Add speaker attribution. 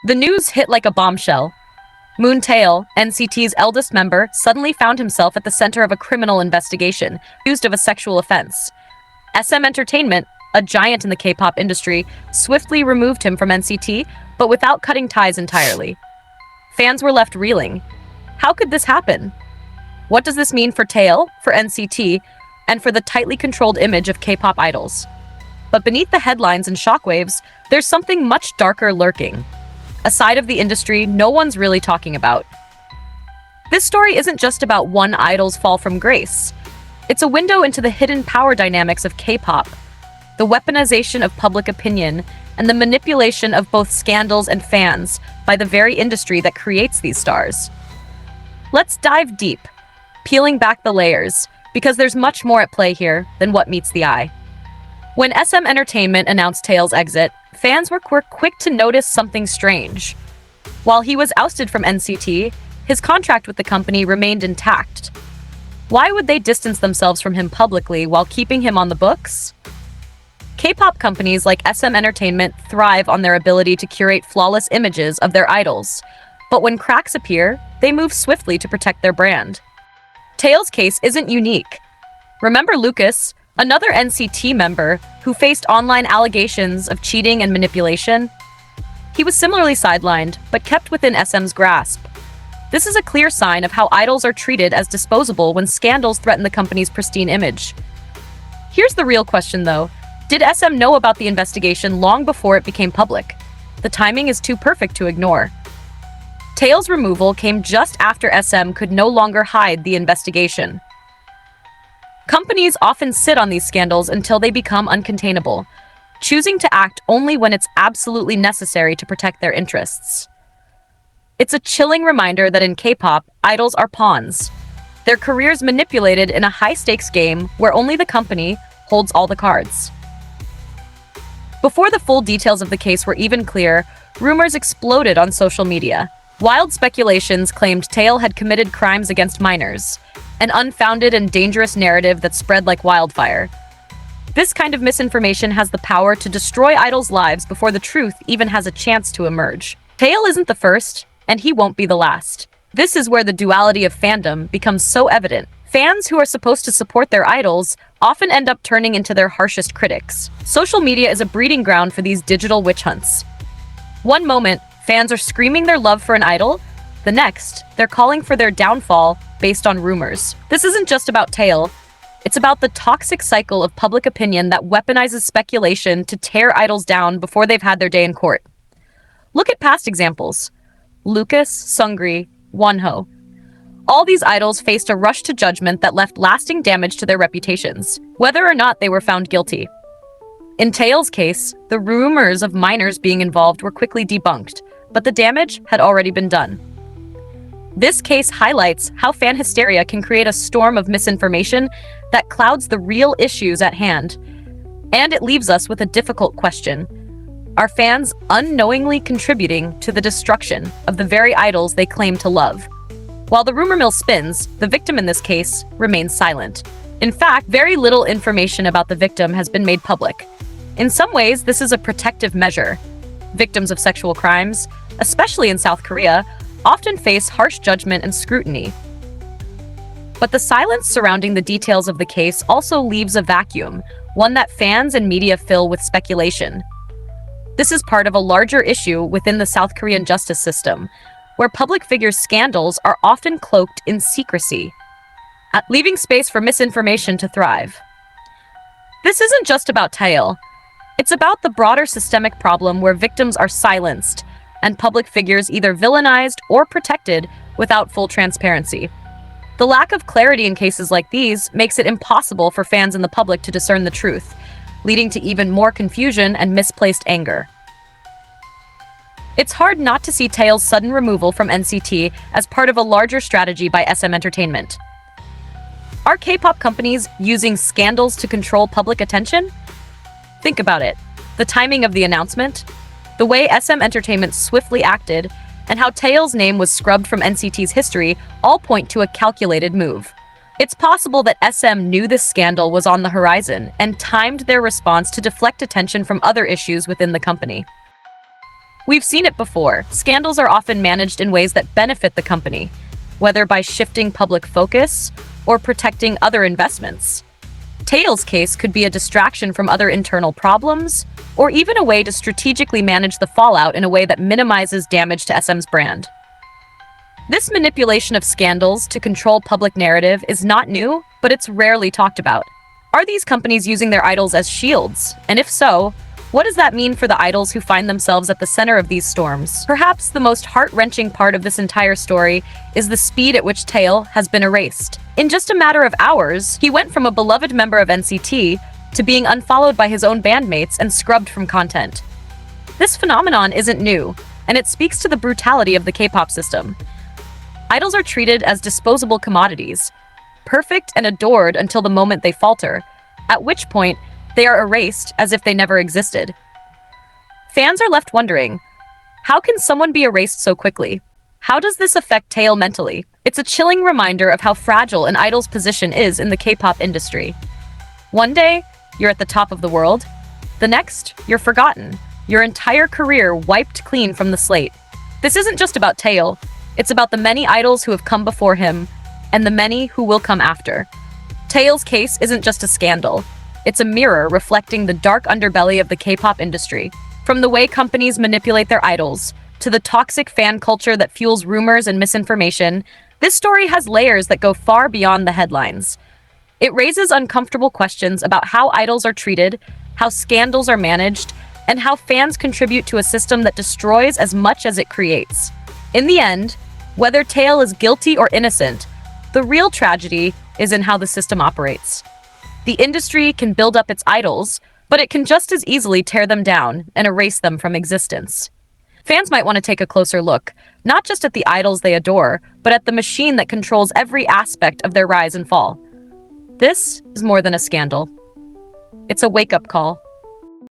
Speaker 1: The news hit like a bombshell. Taeil, NCT's eldest member, suddenly found himself at the center of a criminal investigation, accused of a sexual offense. SM Entertainment, a giant in the K-pop industry, swiftly removed him from NCT, but without cutting ties entirely. Fans were left reeling. How could this happen? What does this mean for Taeil, for NCT, and for the tightly controlled image of K-pop idols? But beneath the headlines and shockwaves, there's something much darker lurking. A side of the industry no one's really talking about. This story isn't just about one idol's fall from grace. It's a window into the hidden power dynamics of K-pop, the weaponization of public opinion, and the manipulation of both scandals and fans by the very industry that creates these stars. Let's dive deep, peeling back the layers, because there's much more at play here than what meets the eye. When SM Entertainment announced Taeil's exit, fans were quick to notice something strange. While he was ousted from NCT, his contract with the company remained intact. Why would they distance themselves from him publicly while keeping him on the books? K-pop companies like SM Entertainment thrive on their ability to curate flawless images of their idols, but when cracks appear, they move swiftly to protect their brand. Taeil's case isn't unique. Remember Lucas, another NCT member who faced online allegations of cheating and manipulation? He was similarly sidelined, but kept within SM's grasp. This is a clear sign of how idols are treated as disposable when scandals threaten the company's pristine image. Here's the real question, though. Did SM know about the investigation long before it became public? The timing is too perfect to ignore. Taeil's removal came just after SM could no longer hide the investigation. Companies often sit on these scandals until they become uncontainable, choosing to act only when it's absolutely necessary to protect their interests. It's a chilling reminder that in K-pop, idols are pawns. Their careers manipulated in a high-stakes game where only the company holds all the cards. Before the full details of the case were even clear, rumors exploded on social media. Wild speculations claimed Taeil had committed crimes against minors, an unfounded and dangerous narrative that spread like wildfire. This kind of misinformation has the power to destroy idols' lives before the truth even has a chance to emerge. Taeil isn't the first, and he won't be the last. This is where the duality of fandom becomes so evident. Fans who are supposed to support their idols often end up turning into their harshest critics. Social media is a breeding ground for these digital witch hunts. One moment, fans are screaming their love for an idol. The next, they're calling for their downfall based on rumors. This isn't just about Taeil. It's about the toxic cycle of public opinion that weaponizes speculation to tear idols down before they've had their day in court. Look at past examples. Lucas, Seungri, Wonho. All these idols faced a rush to judgment that left lasting damage to their reputations, whether or not they were found guilty. In Taeil's case, the rumors of minors being involved were quickly debunked, but the damage had already been done. This case highlights how fan hysteria can create a storm of misinformation that clouds the real issues at hand. And it leaves us with a difficult question. Are fans unknowingly contributing to the destruction of the very idols they claim to love? While the rumor mill spins, the victim in this case remains silent. In fact, very little information about the victim has been made public. In some ways, this is a protective measure. Victims of sexual crimes, especially in South Korea, often face harsh judgment and scrutiny. But the silence surrounding the details of the case also leaves a vacuum, one that fans and media fill with speculation. This is part of a larger issue within the South Korean justice system, where public figures' scandals are often cloaked in secrecy, leaving space for misinformation to thrive. This isn't just about Taeil. It's about the broader systemic problem where victims are silenced and public figures either villainized or protected without full transparency. The lack of clarity in cases like these makes it impossible for fans and the public to discern the truth, leading to even more confusion and misplaced anger. It's hard not to see Taeil's sudden removal from NCT as part of a larger strategy by SM Entertainment. Are K-pop companies using scandals to control public attention? Think about it. The timing of the announcement, the way SM Entertainment swiftly acted, and how Taeil's name was scrubbed from NCT's history all point to a calculated move. It's possible that SM knew this scandal was on the horizon and timed their response to deflect attention from other issues within the company. We've seen it before. Scandals are often managed in ways that benefit the company, whether by shifting public focus or protecting other investments. Taeil's case could be a distraction from other internal problems, or even a way to strategically manage the fallout in a way that minimizes damage to SM's brand. This manipulation of scandals to control public narrative is not new, but it's rarely talked about. Are these companies using their idols as shields? And if so, what does that mean for the idols who find themselves at the center of these storms? Perhaps the most heart-wrenching part of this entire story is the speed at which Taeil has been erased. In just a matter of hours, he went from a beloved member of NCT to being unfollowed by his own bandmates and scrubbed from content. This phenomenon isn't new, and it speaks to the brutality of the K-pop system. Idols are treated as disposable commodities, perfect and adored until the moment they falter, at which point they are erased as if they never existed. Fans are left wondering, how can someone be erased so quickly? How does this affect Taeil mentally? It's a chilling reminder of how fragile an idol's position is in the K-pop industry. One day, you're at the top of the world. The next, you're forgotten. Your entire career wiped clean from the slate. This isn't just about Taeil. It's about the many idols who have come before him and the many who will come after. Taeil's case isn't just a scandal. It's a mirror reflecting the dark underbelly of the K-pop industry. From the way companies manipulate their idols, to the toxic fan culture that fuels rumors and misinformation, this story has layers that go far beyond the headlines. It raises uncomfortable questions about how idols are treated, how scandals are managed, and how fans contribute to a system that destroys as much as it creates. In the end, whether Taeil is guilty or innocent, the real tragedy is in how the system operates. The industry can build up its idols, but it can just as easily tear them down and erase them from existence. Fans might want to take a closer look, not just at the idols they adore, but at the machine that controls every aspect of their rise and fall. This is more than a scandal. It's a wake-up call.